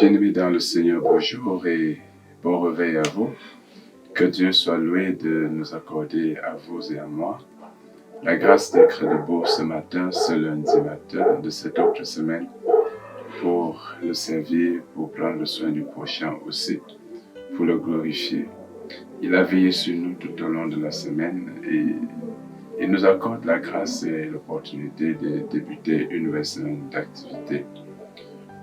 Bien-aimés dans le Seigneur, bonjour et bon réveil à vous. Que Dieu soit loué de nous accorder à vous et à moi la grâce d'être debout ce matin, ce lundi matin de cette autre semaine pour le servir, pour prendre soin du prochain aussi, pour le glorifier. Il a veillé sur nous tout au long de la semaine et il nous accorde la grâce et l'opportunité de débuter une nouvelle semaine d'activité.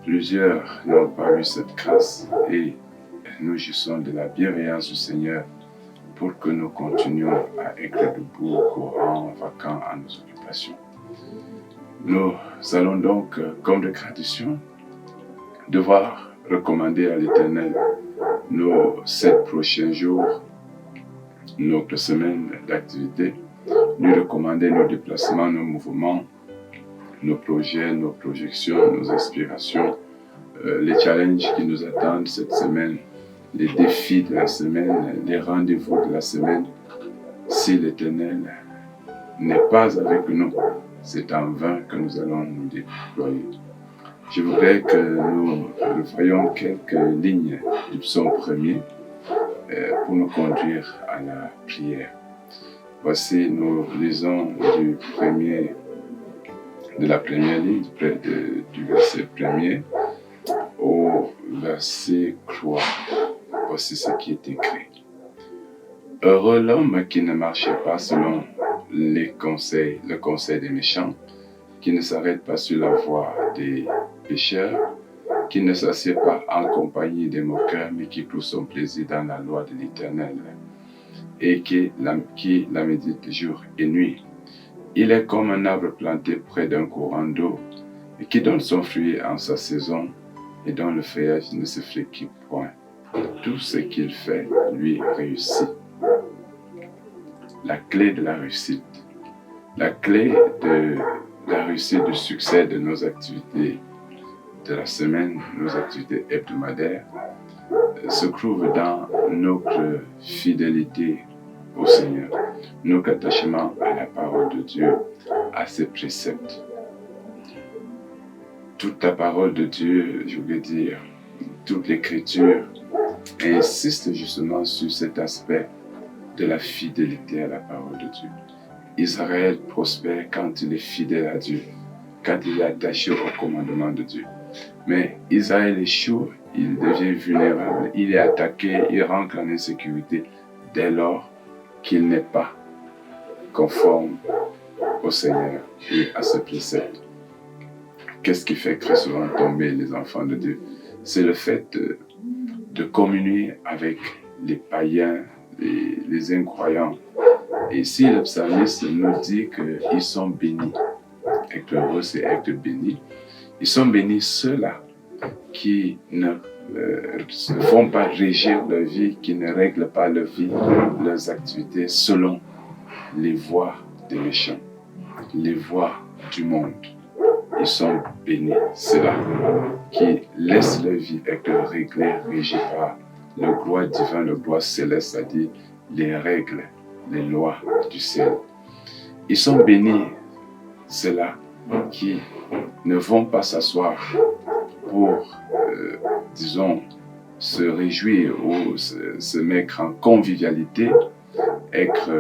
Plusieurs n'ont pas eu cette grâce et nous jouissons de la bienveillance du Seigneur pour que nous continuions à être debout, courant, vacants à nos occupations. Nous allons donc, comme de tradition, devoir recommander à l'Éternel nos 7 prochains jours, notre semaine d'activité, lui recommander nos déplacements, nos mouvements, nos projets, nos projections, nos aspirations, les challenges qui nous attendent cette semaine, les défis de la semaine, les rendez-vous de la semaine. Si l'Éternel n'est pas avec nous, c'est en vain que nous allons nous déployer. Je voudrais que nous voyions quelques lignes du psaume 1er pour nous conduire à la prière. Voici, nous lisons de la première ligne, du verset 1er au verset 3. Voici ce qui est écrit. Heureux l'homme qui ne marche pas selon le conseil des méchants, qui ne s'arrête pas sur la voie des pécheurs, qui ne s'assied pas en compagnie des moqueurs, mais qui trouve son plaisir dans la loi de l'Éternel, et qui la médite jour et nuit. Il est comme un arbre planté près d'un courant d'eau, et qui donne son fruit en sa saison, et dont le feuillage ne se flétrit point. Tout ce qu'il fait lui réussit. La clé de la réussite, la clé de la réussite, du succès de nos activités de la semaine, nos activités hebdomadaires, se trouve dans notre fidélité au Seigneur, notre attachement à la parole de Dieu, à ses préceptes. Toute la parole de Dieu, je veux dire, toute l'Écriture insiste justement sur cet aspect de la fidélité à la parole de Dieu. Israël prospère quand il est fidèle à Dieu, quand il est attaché au commandement de Dieu. Mais Israël échoue, il devient vulnérable, il est attaqué, il rentre en insécurité dès lors qu'il n'est pas conforme au Seigneur et à ses préceptes. Qu'est-ce qui fait très souvent tomber les enfants de Dieu? C'est le fait de communier avec les païens, les incroyants. Et ici, le psalmiste nous dit qu'ils sont bénis. Être heureux, c'est être béni. Ils sont bénis ceux-là qui ne font pas régir leur vie, qui ne règlent pas leur vie, leurs activités selon les voies des méchants, les voies du monde. Ils sont bénis, ceux-là qui laissent leur vie être réglée, régie par le droit divin, le droit céleste, c'est-à-dire les règles, les lois du ciel. Ils sont bénis, ceux-là qui ne vont pas s'asseoir pour, disons, se réjouir ou se mettre en convivialité, être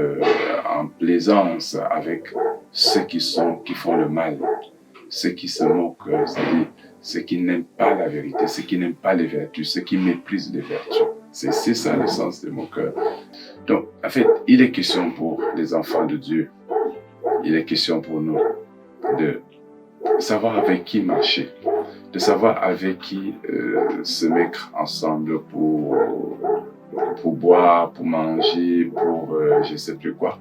en plaisance avec ceux qui font le mal, ceux qui se moquent, c'est-à-dire ceux qui n'aiment pas la vérité, ceux qui n'aiment pas les vertus, ceux qui méprisent les vertus. C'est ça le sens des moqueurs. Donc, en fait, il est question pour les enfants de Dieu, il est question pour nous de savoir avec qui marcher, de savoir avec qui se mettre ensemble pour boire, pour manger, pour je ne sais plus quoi.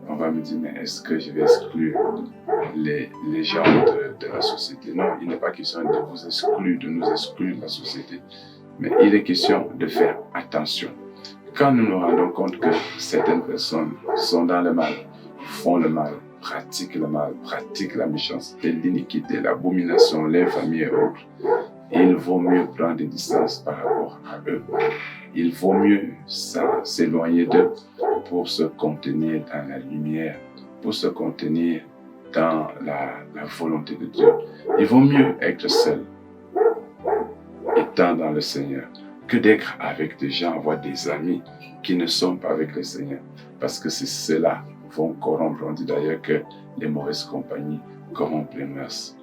On va me dire, mais est-ce que je vais exclure les gens de la société? Non, il n'est pas question de vous exclure, de nous exclure de la société. Mais il est question de faire attention. Quand nous nous rendons compte que certaines personnes sont dans le mal, font le mal, pratiquent la méchanceté, l'iniquité, l'abomination, l'infamie et autres, il vaut mieux prendre des distances par rapport à eux. Il vaut mieux s'éloigner d'eux pour se contenir dans la lumière, pour se contenir dans la volonté de Dieu. Il vaut mieux être seul étant dans le Seigneur que d'être avec des gens, avoir des amis qui ne sont pas avec le Seigneur. Parce que c'est cela vont corrompre. On dit d'ailleurs que les mauvaises compagnies corrompent les mœurs.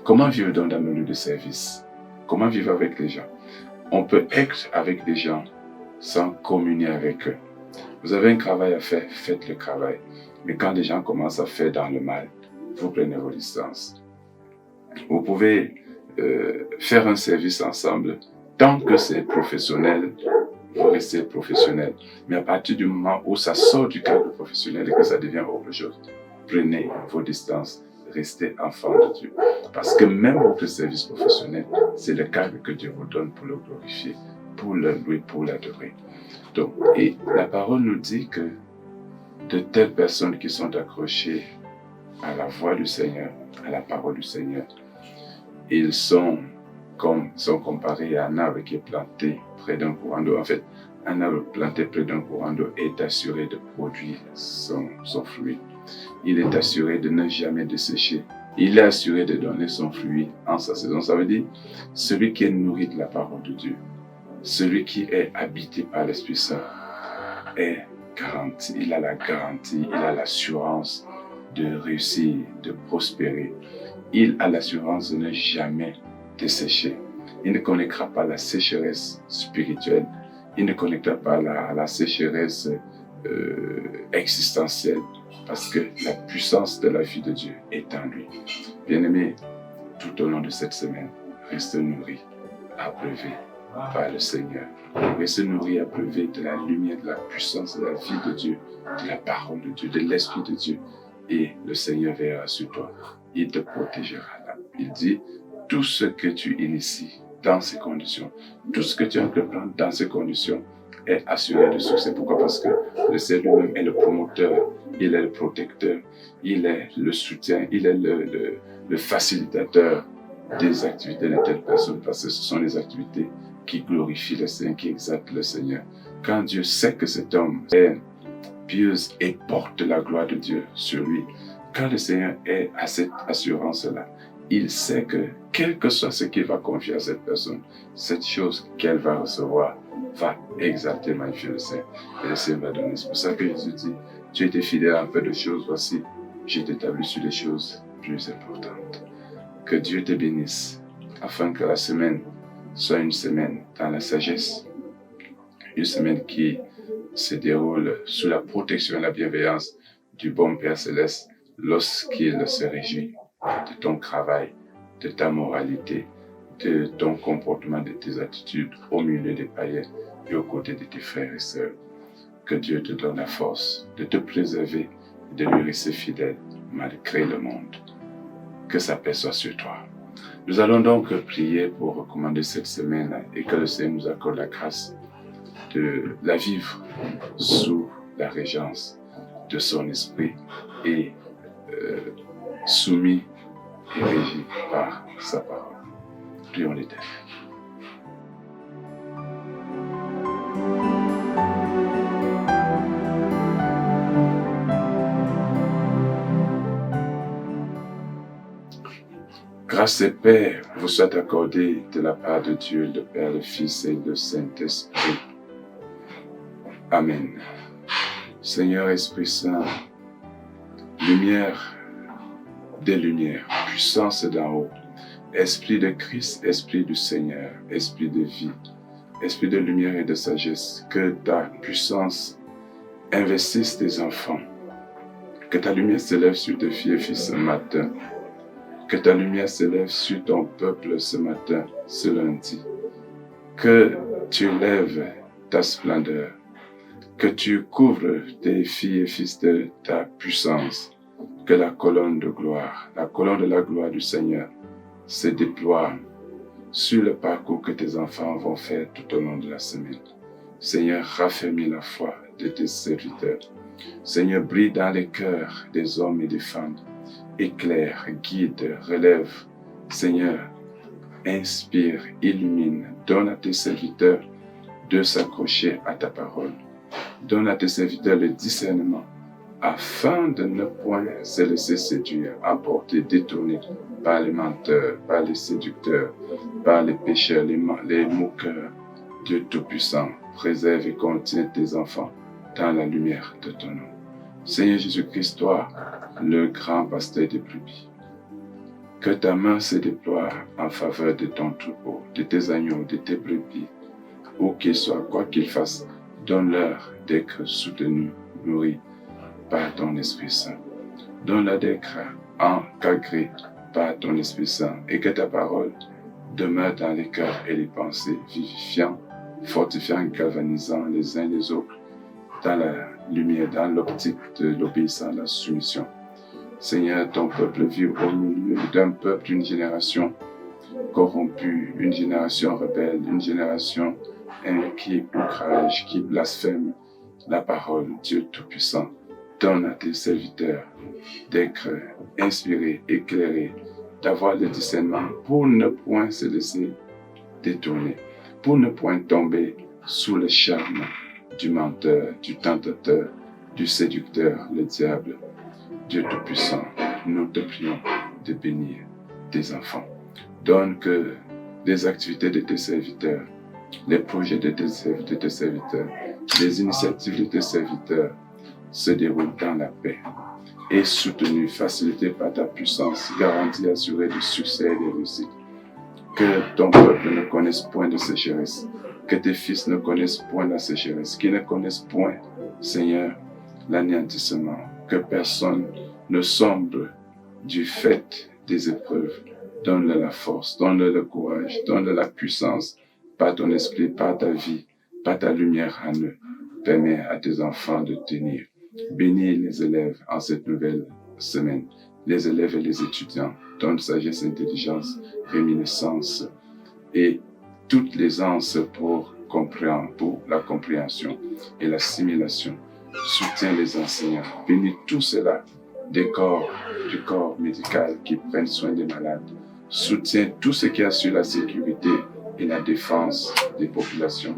Comment vivre dans le milieu de service? Comment vivre avec les gens? On peut être avec des gens sans communier avec eux. Vous avez un travail à faire, faites le travail. Mais quand les gens commencent à faire dans le mal, vous prenez vos distances. Vous pouvez faire un service ensemble. Tant que c'est professionnel, vous restez professionnel. Mais à partir du moment où ça sort du cadre professionnel et que ça devient autre chose, prenez vos distances. Restez enfant de Dieu. Parce que même votre service professionnel, c'est le cadre que Dieu vous donne pour le glorifier, pour le louer, pour l'adorer. Donc, et la parole nous dit que de telles personnes qui sont accrochées à la voix du Seigneur, à la parole du Seigneur, ils sont comparés à un arbre qui est planté près d'un courant d'eau. En fait, un arbre planté près d'un courant d'eau est assuré de produire son fruit. Il est assuré de ne jamais dessécher. Il est assuré de donner son fruit en sa saison. Ça veut dire, celui qui est nourri de la parole de Dieu, celui qui est habité par l'Esprit Saint, est garanti. Il a la garantie, il a l'assurance de réussir, de prospérer. Il a l'assurance de ne jamais dessécher. Il ne connaîtra pas la sécheresse spirituelle. Il ne connaîtra pas la sécheresse existentielle, parce que la puissance de la vie de Dieu est en lui. Bien-aimés, tout au long de cette semaine, restez nourris, abreuvés par le Seigneur. Restez nourris, abreuvés de la lumière, de la puissance de la vie de Dieu, de la parole de Dieu, de l'Esprit de Dieu. Et le Seigneur veillera sur toi. Il te protégera. Il dit, tout ce que tu inities dans ces conditions, tout ce que tu entreprends dans ces conditions est assuré de succès. Pourquoi? Parce que le Seigneur lui-même est le promoteur, il est le protecteur, il est le soutien, il est le facilitateur des activités de telle personne, parce que ce sont les activités qui glorifient le Seigneur, qui exaltent le Seigneur. Quand Dieu sait que cet homme est pieux et porte la gloire de Dieu sur lui, quand le Seigneur est à cette assurance-là, il sait que quel que soit ce qu'il va confier à cette personne, cette chose qu'elle va recevoir va exalter, magnifier le Seigneur. Et le Seigneur va donner. C'est pour ça que Jésus dit, tu étais fidèle en peu de choses, voici, je t'établis sur les choses plus importantes. Que Dieu te bénisse, afin que la semaine soit une semaine dans la sagesse, une semaine qui se déroule sous la protection et la bienveillance du bon Père Céleste, lorsqu'il se réjouit de ton travail, de ta moralité, de ton comportement, de tes attitudes au milieu des païens et aux côtés de tes frères et sœurs. Que Dieu te donne la force de te préserver, de lui rester fidèle malgré le monde. Que sa paix soit sur toi. Nous allons donc prier pour recommander cette semaine et que le Seigneur nous accorde la grâce de la vivre sous la régence de son esprit et soumis et régi par sa parole. Prions l'Éternel. Grâce et paix vous soit accordée de la part de Dieu, le Père, le Fils et le Saint-Esprit. Amen. Seigneur Esprit Saint, lumière des lumières, puissance d'en haut, Esprit de Christ, Esprit du Seigneur, Esprit de vie, Esprit de lumière et de sagesse, que ta puissance investisse tes enfants, que ta lumière s'élève sur tes filles et fils ce matin, que ta lumière s'élève sur ton peuple ce matin, ce lundi, que tu lèves ta splendeur, que tu couvres tes filles et fils de ta puissance, que la colonne de gloire, la colonne de la gloire du Seigneur se déploie sur le parcours que tes enfants vont faire tout au long de la semaine. Seigneur, raffermis la foi de tes serviteurs. Seigneur, brille dans les cœurs des hommes et des femmes. Éclaire, guide, relève. Seigneur, inspire, illumine. Donne à tes serviteurs de s'accrocher à ta parole. Donne à tes serviteurs le discernement afin de ne point se laisser séduire, emporter, détourner par les menteurs, par les séducteurs, par les pécheurs, les moqueurs. Dieu Tout-Puissant, préserve et contient tes enfants dans la lumière de ton nom. Seigneur Jésus-Christ, toi, le grand pasteur des brebis, que ta main se déploie en faveur de ton troupeau, de tes agneaux, de tes brebis, où qu'ils soient, quoi qu'ils fassent, donne-leur d'être soutenus, nourris par ton Esprit Saint. Donne-leur d'être encadrés par ton Esprit Saint et que ta parole demeure dans les cœurs et les pensées, vivifiant, fortifiant, galvanisant les uns les autres dans la lumière, dans l'optique de l'obéissance, la soumission. Seigneur, ton peuple vit au milieu d'un peuple, d'une génération corrompue, une génération rebelle, une génération qui outrage, qui blasphème la parole. Dieu Tout-Puissant, donne à tes serviteurs d'être inspirés, éclairés, d'avoir le discernement pour ne point se laisser détourner, pour ne point tomber sous le charme du menteur, du tentateur, du séducteur, le diable. Dieu Tout-Puissant, nous te prions de bénir tes enfants. Donne que les activités de tes serviteurs, les projets de tes serviteurs, les initiatives de tes serviteurs se déroulent dans la paix et soutenus, facilités par ta puissance, garantie, assurée de succès et de réussite. Que ton peuple ne connaisse point de sécheresse, que tes fils ne connaissent point la sécheresse, qu'ils ne connaissent point, Seigneur, l'anéantissement, que personne ne sombre du fait des épreuves. Donne-leur la force, donne-leur le courage, donne-leur la puissance, par ton esprit, par ta vie, par ta lumière en eux. Permets à tes enfants de tenir. Bénis les élèves en cette nouvelle semaine, les élèves et les étudiants. Donne sagesse, intelligence, réminiscence et toutes les anses pour la compréhension et l'assimilation. Soutiens les enseignants. Bénis tout cela du corps médical qui prennent soin des malades. Soutiens tout ce qui assure la sécurité et la défense des populations.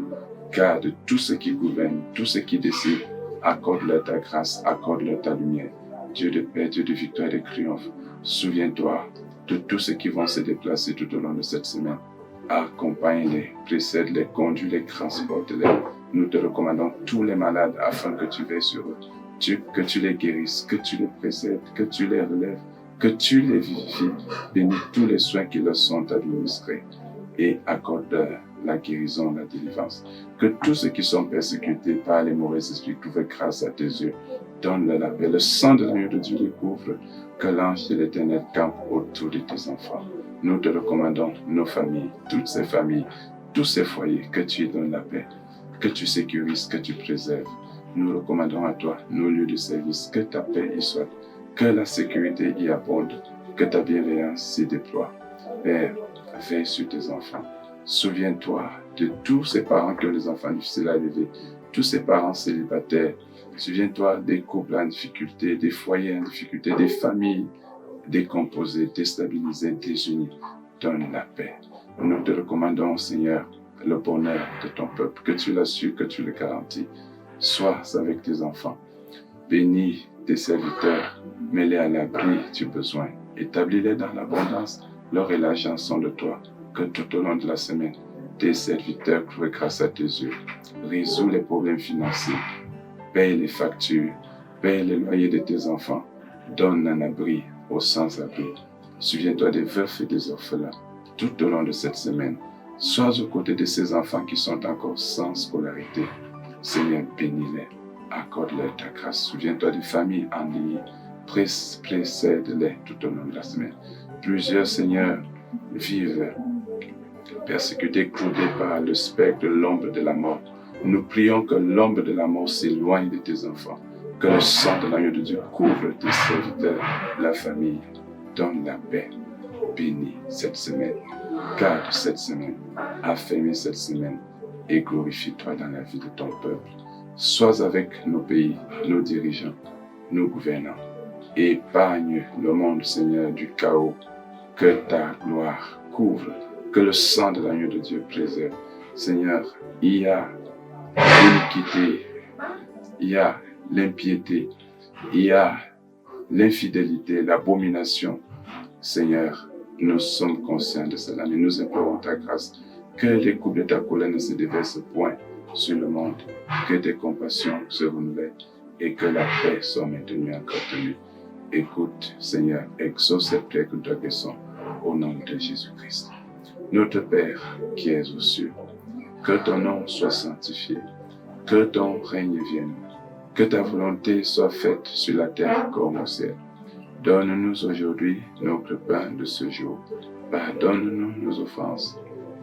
Garde tout ce qui gouverne, tout ce qui décide. Accorde-leur ta grâce, accorde-leur ta lumière. Dieu de paix, Dieu de victoire et de triomphe. Souviens-toi de tous ceux qui vont se déplacer tout au long de cette semaine. Accompagne-les, précède-les, conduis-les, transporte-les. Nous te recommandons tous les malades afin que tu veilles sur eux. Que tu les guérisses, que tu les précèdes, que tu les relèves, que tu les vivifies. Bénis tous les soins qui leur sont administrés et accorde la guérison, la délivrance. Que tous ceux qui sont persécutés par les mauvais esprits trouvent grâce à tes yeux. Donne-leur la paix. Le sang de l'agneau de Dieu les couvre. Que l'ange de l'Éternel campe autour de tes enfants. Nous te recommandons nos familles, toutes ces familles, tous ces foyers, que tu y donnes la paix, que tu sécurises, que tu préserves. Nous recommandons à toi nos lieux de service, que ta paix y soit, que la sécurité y abonde, que ta bienveillance s'y déploie. Père, veille sur tes enfants. Souviens-toi de tous ces parents qui ont des enfants difficiles à élever, tous ces parents célibataires. Souviens-toi des couples en difficulté, des foyers en difficulté, des familles décomposées, déstabilisées, désunies. Donne la paix. Nous te recommandons, Seigneur, le bonheur de ton peuple, que tu l'assures, que tu le garantis. Sois avec tes enfants. Bénis tes serviteurs, mets-les à l'abri du besoin. Établis-les dans l'abondance. L'or et l'argent sont de toi. Que tout au long de la semaine, tes serviteurs trouvent grâce à tes yeux. Résous les problèmes financiers. Paye les factures. Paye les loyers de tes enfants. Donne un abri aux sans-abri. Souviens-toi des veufs et des orphelins. Tout au long de cette semaine, sois aux côtés de ces enfants qui sont encore sans scolarité. Seigneur, bénis-les. Accorde-leur ta grâce. Souviens-toi des familles endeuillées. Précède-les tout au long de la semaine. Plusieurs, Seigneur, vivent persécutés, cloudés par le spectre de l'ombre de la mort. Nous prions que l'ombre de la mort s'éloigne de tes enfants. Que le sang de l'agneau de Dieu couvre tes serviteurs, la famille. Donne la paix. Bénis cette semaine. Garde cette semaine. Affermis cette semaine. Et glorifie-toi dans la vie de ton peuple. Sois avec nos pays, nos dirigeants, nos gouvernants. Épargne le monde, Seigneur, du chaos. Que ta gloire couvre. Que le sang de l'agneau de Dieu préserve. Seigneur, il y a l'iniquité, il y a l'impiété, il y a l'infidélité, l'abomination. Seigneur, nous sommes conscients de cela, mais nous implorons ta grâce, que les coups de ta colère ne se déversent point sur le monde, que tes compassions se renouvellent et que la paix soit maintenue, entretenue. Écoute, Seigneur, exauce cette prière que nous t'adressons au nom de Jésus-Christ. Notre Père qui es aux cieux, que ton nom soit sanctifié, que ton règne vienne, que ta volonté soit faite sur la terre comme au ciel. Donne-nous aujourd'hui notre pain de ce jour. Pardonne-nous nos offenses,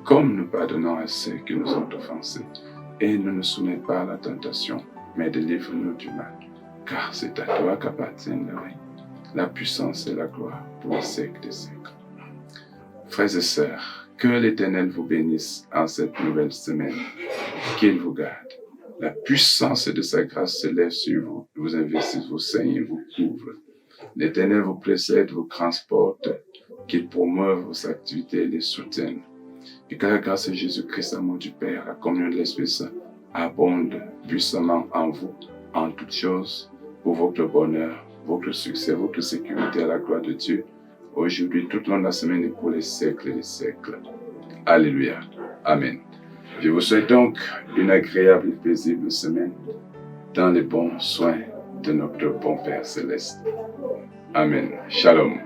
comme nous pardonnons à ceux qui nous ont offensés. Et ne nous soumets pas à la tentation, mais délivre-nous du mal. Car c'est à toi qu'appartiennent le règne, la puissance et la gloire pour les siècles des siècles. Frères et sœurs, que l'Éternel vous bénisse en cette nouvelle semaine, qu'il vous garde. La puissance de sa grâce se lève sur vous, vous investisse, vous saigne et vous couvre. L'Éternel vous précède, vous transporte, qu'il promeuve vos activités et les soutienne. Et que la grâce de Jésus-Christ, amour du Père, la communion de l'Esprit Saint, abonde puissamment en vous, en toutes choses, pour votre bonheur, votre succès, votre sécurité à la gloire de Dieu, aujourd'hui, tout au long de la semaine et pour les siècles et les siècles. Alléluia. Amen. Je vous souhaite donc une agréable et paisible semaine dans les bons soins de notre bon Père Céleste. Amen. Shalom.